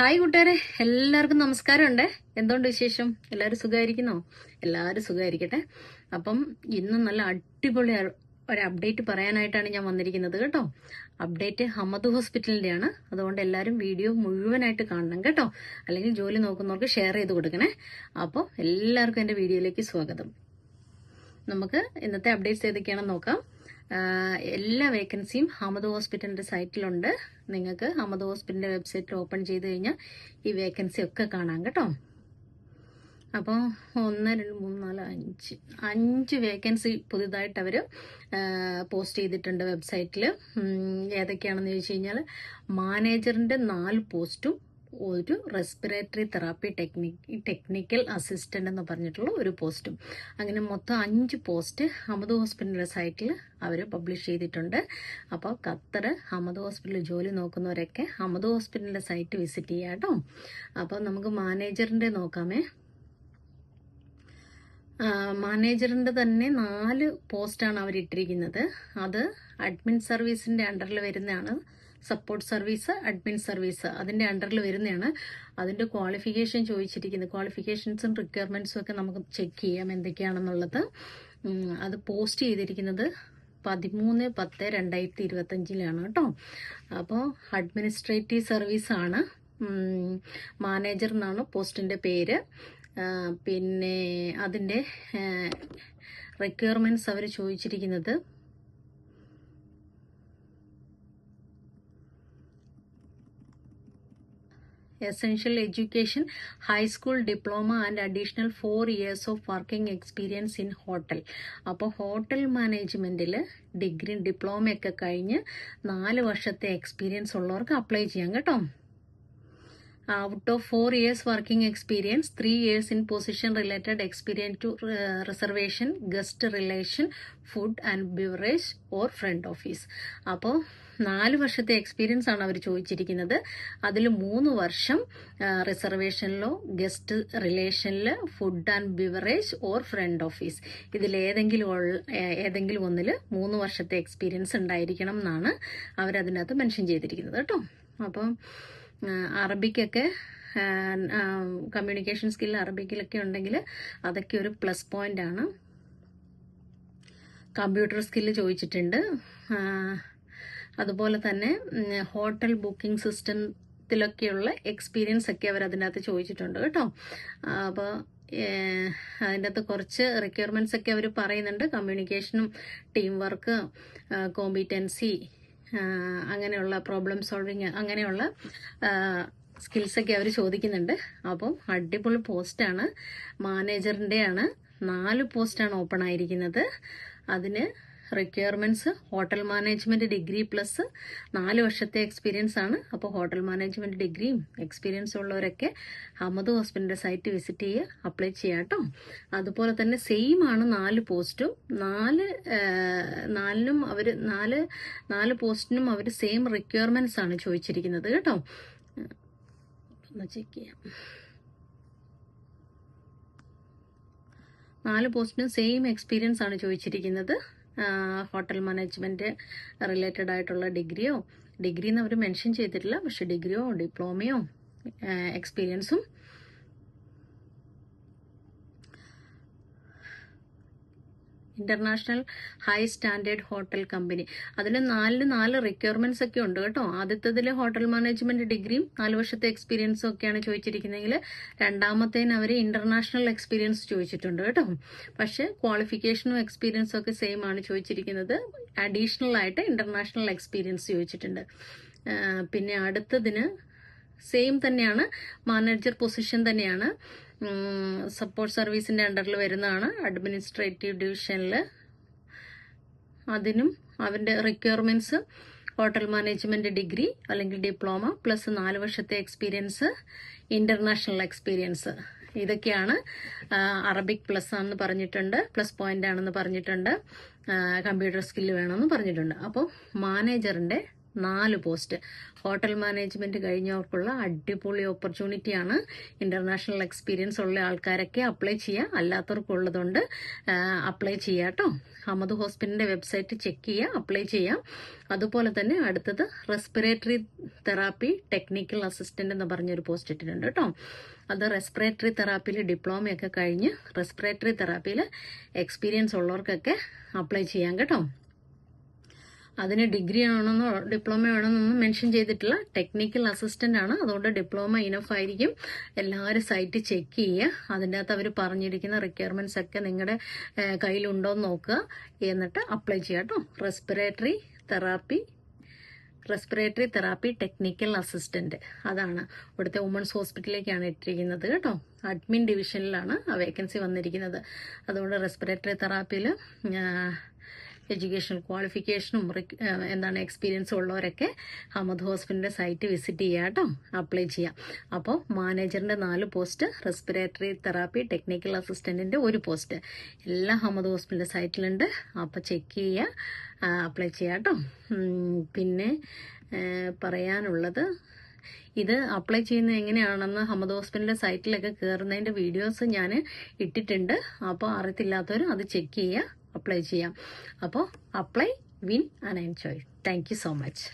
Hi കൂട്ടുകാരെ, എല്ലാവർക്കും നമസ്കാരമുണ്ട്. എന്തുകൊണ്ട് വിശേഷം? എല്ലാവരും സുഖമായിരിക്കുന്നോ? എല്ലാവരും സുഖമായിരിക്കട്ടെ. അപ്പം ഇന്ന് നല്ല അടിപൊളി ഒരു അപ്ഡേറ്റ് പറയാനായിട്ടാണ് ഞാൻ വന്നിരിക്കുന്നത് കേട്ടോ. അപ്ഡേറ്റ് ഹമദ് ഹോസ്പിറ്റലിൻ്റെയാണ്. അതുകൊണ്ട് എല്ലാവരും വീഡിയോ മുഴുവനായിട്ട് കാണണം കേട്ടോ. അല്ലെങ്കിൽ ജോലി നോക്കുന്നവർക്ക് ഷെയർ ചെയ്ത് കൊടുക്കണേ. അപ്പോൾ എല്ലാവർക്കും എൻ്റെ വീഡിയോയിലേക്ക് സ്വാഗതം. നമുക്ക് ഇന്നത്തെ അപ്ഡേറ്റ്സ് ഏതൊക്കെയാണെന്ന് നോക്കാം. എല്ലാ വേക്കൻസിയും ഹമദ് ഹോസ്പിറ്റലിന്റെ സൈറ്റിലുണ്ട്. നിങ്ങൾക്ക് ഹമദ് ഹോസ്പിറ്റലിന്റെ വെബ്സൈറ്റിൽ ഓപ്പൺ ചെയ്ത് കഴിഞ്ഞാൽ ഈ വേക്കൻസി ഒക്കെ കാണാം കേട്ടോ. അപ്പോൾ 1, 2, 3, 4, 5 വേക്കൻസി പുതുതായിട്ട് അവർ പോസ്റ്റ് ചെയ്തിട്ടുണ്ട് വെബ്സൈറ്റിൽ. ഏതൊക്കെയാണെന്ന് ചോദിച്ചു കഴിഞ്ഞാൽ മാനേജറിന്റെ 4 പോസ്റ്റും ഒരു റെസ്പിറേറ്ററി തെറാപ്പി ടെക്നിക്കൽ അസിസ്റ്റന്റ് എന്ന് പറഞ്ഞിട്ടുള്ള ഒരു പോസ്റ്റും, അങ്ങനെ മൊത്തം 5 പോസ്റ്റ് ഹമദ് ഹോസ്പിറ്റലിന്റെ സൈറ്റിൽ അവർ പബ്ലിഷ് ചെയ്തിട്ടുണ്ട്. അപ്പോൾ ഖത്തർ ഹമദ് ഹോസ്പിറ്റലിൽ ജോലി നോക്കുന്നവരൊക്കെ ഹമദ് ഹോസ്പിറ്റലിന്റെ സൈറ്റ് വിസിറ്റ് ചെയ്യാം കേട്ടോ. അപ്പോൾ നമുക്ക് മാനേജറിന്റെ നോക്കാമേ. മാനേജറിന്റെ തന്നെ 4 പോസ്റ്റാണ് അവർ ഇട്ടിരിക്കുന്നത്. അത് അഡ്മിൻ സർവീസിന്റെ അണ്ടറിൽ വരുന്നതാണ്. സപ്പോർട്ട് സർവീസ്, അഡ്മിൻ സർവീസ് അതിന്റെ അണ്ടറിൽ വരുന്നതാണ്. അതിന്റെ ക്വാളിഫിക്കേഷൻ ചോദിച്ചിരിക്കുന്നത്, ക്വാളിഫിക്കേഷൻസും റിക്വയർമെന്റ്സും ഒക്കെ നമുക്ക് ചെക്ക് ചെയ്യാം എന്തൊക്കെയാണെന്നുള്ളത്. അത് പോസ്റ്റ് ചെയ്തിരിക്കുന്നത് 13/10/2025 കേട്ടോ. അപ്പോൾ അഡ്മിനിസ്ട്രേറ്റീവ് സർവീസ് ആണ്. മാനേജർ എന്നാണ് പോസ്റ്റിന്റെ പേര്. പിന്നെ അതിന്റെ റിക്വയർമെന്റ്സ് അവർ ചോദിച്ചിരിക്കുന്നത് essential education, high school diploma and additional 4 years of working experience in hotel. അപ്പോൾ ഹോട്ടൽ മാനേജ്മെന്റിൽ ഡിഗ്രി ഡിപ്ലോമയൊക്കെ കഴിഞ്ഞ് 4 വർഷത്തെ എക്സ്പീരിയൻസ് ഉള്ളവർക്ക് അപ്ലൈ ചെയ്യാം കേട്ടോ. Out of 4 years working experience, 3 years in position related experience to reservation, guest relation, food and beverage or front office. അപ്പോൾ 4 വർഷത്തെ experience ആണ് അവർ ചോദിച്ചിരിക്കുന്നത്. അതിൽ 3 വർഷം റിസർവേഷനിലോ ഗസ്റ്റ് റിലേഷനില് food and beverage or front office ഏതെങ്കിലും ഒന്നിൽ 3 വർഷത്തെ എക്സ്പീരിയൻസ് ഉണ്ടായിരിക്കണം എന്നാണ് അവരതിനകത്ത് മെൻഷൻ ചെയ്തിരിക്കുന്നത് കേട്ടോ. അപ്പം അറബിക്കൊക്കെ കമ്മ്യൂണിക്കേഷൻ സ്കിൽ അറബിക്കിലൊക്കെ ഉണ്ടെങ്കിൽ അതൊക്കെ ഒരു പ്ലസ് പോയിന്റ് ആണ്. കമ്പ്യൂട്ടർ സ്കില്ല് ചോദിച്ചിട്ടുണ്ട്. അതുപോലെ തന്നെ ഹോട്ടൽ ബുക്കിംഗ് സിസ്റ്റത്തിലൊക്കെയുള്ള എക്സ്പീരിയൻസ് ഒക്കെ അവർ അതിനകത്ത് ചോദിച്ചിട്ടുണ്ട് കേട്ടോ. അപ്പോൾ അതിൻ്റെ അകത്ത് കുറച്ച് റിക്വയർമെന്റ്സ് ഒക്കെ അവർ പറയുന്നുണ്ട്. കമ്മ്യൂണിക്കേഷനും ടീം വർക്ക്, കോമ്പിറ്റൻസി, അങ്ങനെയുള്ള പ്രോബ്ലം സോൾവിങ്, അങ്ങനെയുള്ള സ്കിൽസൊക്കെ അവർ ചോദിക്കുന്നുണ്ട്. അപ്പം അടിപൊളി പോസ്റ്റാണ്. മാനേജറിൻ്റെയാണ്. 4 പോസ്റ്റാണ് ഓപ്പൺ ആയിരിക്കുന്നത്. അതിന് requirements hotel management degree plus 4 വർഷത്തെ എക്സ്പീരിയൻസ് ആണ്. അപ്പോൾ ഹോട്ടൽ മാനേജ്മെന്റ് ഡിഗ്രിയും എക്സ്പീരിയൻസ് ഉള്ളവരൊക്കെ ഹമദ് ഹോസ്പിറ്റലിന്റെ സൈറ്റ് വിസിറ്റ് ചെയ്യുക, അപ്ലൈ ചെയ്യാം കേട്ടോ. അതുപോലെ തന്നെ സെയിം ആണ് 4 പോസ്റ്റും. 4 പോസ്റ്റിനും അവർ സെയിം റിക്വയർമെന്റ്സ് ആണ് ചോദിച്ചിരിക്കുന്നത് കേട്ടോ. ഒന്ന് ചെക്ക് ചെയ്യാം. 4 പോസ്റ്റിനും സെയിം എക്സ്പീരിയൻസ് ആണ് ചോദിച്ചിരിക്കുന്നത്. ഹോട്ടൽ മാനേജ്മെന്റ് റിലേറ്റഡ് ആയിട്ടുള്ള ഡിഗ്രി എന്ന് അവർ മെൻഷൻ ചെയ്തിട്ടില്ല, പക്ഷെ ഡിഗ്രിയോ ഡിപ്ലോമയോ എക്സ്പീരിയൻസും international high standard hotel company. അതിൽ 4 റിക്വയർമെന്റ്സ് ഒക്കെ ഉണ്ട് കേട്ടോ. ആദ്യത്തേതിൽ ഹോട്ടൽ മാനേജ്മെന്റ് ഡിഗ്രിയും 4 വർഷത്തെ എക്സ്പീരിയൻസും ഒക്കെയാണ് ചോദിച്ചിരിക്കുന്നതെങ്കിൽ രണ്ടാമത്തേന് അവർ ഇന്റർനാഷണൽ എക്സ്പീരിയൻസ് ചോദിച്ചിട്ടുണ്ട് കേട്ടോ. പക്ഷെ ക്വാളിഫിക്കേഷനും എക്സ്പീരിയൻസും ഒക്കെ സെയിം ആണ് ചോദിച്ചിരിക്കുന്നത്. അഡീഷണൽ ആയിട്ട് ഇന്റർനാഷണൽ എക്സ്പീരിയൻസ് ചോദിച്ചിട്ടുണ്ട്. പിന്നെ അടുത്തതിന് സെയിം തന്നെയാണ്, മാനേജർ പൊസിഷൻ തന്നെയാണ്. സപ്പോർട്ട് സർവീസിന്റെ അണ്ടറിൽ വരുന്നതാണ്. അഡ്മിനിസ്ട്രേറ്റീവ് ഡിവിഷനിൽ അതിനും അവന്റെ റിക്വയർമെന്റ്സ് ഹോട്ടൽ മാനേജ്മെന്റ് ഡിഗ്രി അല്ലെങ്കിൽ ഡിപ്ലോമ പ്ലസ് 4 വർഷത്തെ എക്സ്പീരിയൻസ്, ഇന്റർനാഷണൽ എക്സ്പീരിയൻസ്. ഇതൊക്കെയാണ്. അറബിക് പ്ലസ് ആണെന്ന് പറഞ്ഞിട്ടുണ്ട്, പ്ലസ് പോയിന്റ് ആണെന്ന് പറഞ്ഞിട്ടുണ്ട്, കമ്പ്യൂട്ടർ സ്കില്ല് വേണമെന്ന് പറഞ്ഞിട്ടുണ്ട്. അപ്പോൾ മാനേജറിന്റെ 4 പോസ്റ്റ്. ഹോട്ടൽ മാനേജ്മെന്റ് കഴിഞ്ഞവർക്കുള്ള അടിപൊളി ഓപ്പർച്യൂണിറ്റിയാണ്. ഇന്റർനാഷണൽ എക്സ്പീരിയൻസ് ഉള്ള ആൾക്കാരൊക്കെ അപ്ലൈ ചെയ്യുക, അല്ലാത്തവർക്കുള്ളതുകൊണ്ട് അപ്ലൈ ചെയ്യുക കേട്ടോ. ഹമദ് ഹോസ്പിറ്റലിന്റെ വെബ്സൈറ്റ് ചെക്ക് ചെയ്യുക, അപ്ലൈ ചെയ്യാം. അതുപോലെ തന്നെ അടുത്തത് റെസ്പിറേറ്ററി തെറാപ്പി ടെക്നിക്കൽ അസിസ്റ്റന്റ് എന്ന് പറഞ്ഞൊരു പോസ്റ്റ് ഇട്ടിട്ടുണ്ട് കേട്ടോ. അത് റെസ്പിറേറ്ററി തെറാപ്പിയിൽ ഡിപ്ലോമയൊക്കെ കഴിഞ്ഞ് റെസ്പിറേറ്ററി തെറാപ്പിയിൽ എക്സ്പീരിയൻസ് ഉള്ളവർക്കൊക്കെ അപ്ലൈ ചെയ്യാം കേട്ടോ. അതിന് ഡിഗ്രി ആണെന്നോ ഡിപ്ലോമ ആണെന്നൊന്നും മെൻഷൻ ചെയ്തിട്ടില്ല. ടെക്നിക്കൽ അസിസ്റ്റന്റ് ആണ്, അതുകൊണ്ട് ഡിപ്ലോമ ഇനഫ് ആയിരിക്കും. എല്ലാവരും സൈറ്റ് ചെക്ക് ചെയ്യുക. അതിൻ്റെ അകത്ത് അവർ പറഞ്ഞിരിക്കുന്ന റിക്വയർമെന്റ്സ് ഒക്കെ നിങ്ങളുടെ കയ്യിലുണ്ടോയെന്ന് നോക്കുക, എന്നിട്ട് അപ്ലൈ ചെയ്യുക കേട്ടോ. റെസ്പിറേറ്ററി തെറാപ്പി ടെക്നിക്കൽ അസിസ്റ്റന്റ്, അതാണ് ഇവിടുത്തെ വുമൺസ് ഹോസ്പിറ്റലിലേക്കാണ് ഇട്ടിരിക്കുന്നത് കേട്ടോ. അഡ്മിൻ ഡിവിഷനിലാണ് ആ വേക്കൻസി വന്നിരിക്കുന്നത്. അതുകൊണ്ട് റെസ്പിറേറ്ററി തെറാപ്പിയിൽ എഡ്യൂക്കേഷണൽ ക്വാളിഫിക്കേഷനും എക്സ്പീരിയൻസും ഉള്ളവരൊക്കെ ഹമദ് ഹോസ്പിറ്റലിന്റെ സൈറ്റ് വിസിറ്റ് ചെയ്യുക കേട്ടോ, അപ്ലൈ ചെയ്യാം. അപ്പോൾ മാനേജറിന്റെ 4 പോസ്റ്റ്, റെസ്പിറേറ്ററി തെറാപ്പി ടെക്നിക്കൽ അസിസ്റ്റന്റിന്റെ 1 പോസ്റ്റ് എല്ലാം ഹമദ് ഹോസ്പിറ്റലിന്റെ സൈറ്റിലുണ്ട്. അപ്പോൾ ചെക്ക് ചെയ്യുക, അപ്ലൈ ചെയ്യാം കേട്ടോ. പിന്നെ പറയാനുള്ളത്, ഇത് അപ്ലൈ ചെയ്യുന്നത് എങ്ങനെയാണെന്ന് ഹമദ് ഹോസ്പിറ്റലിന്റെ സൈറ്റിലൊക്കെ കയറുന്നതിന്റെ വീഡിയോസ് ഞാൻ ഇട്ടിട്ടുണ്ട്. അപ്പോൾ അറിയത്തില്ലാത്തവർ അത് ചെക്ക് ചെയ്യുക, അപ്ലൈ ചെയ്യാം. അപ്പോൾ apply, win and enjoy. Thank you so much.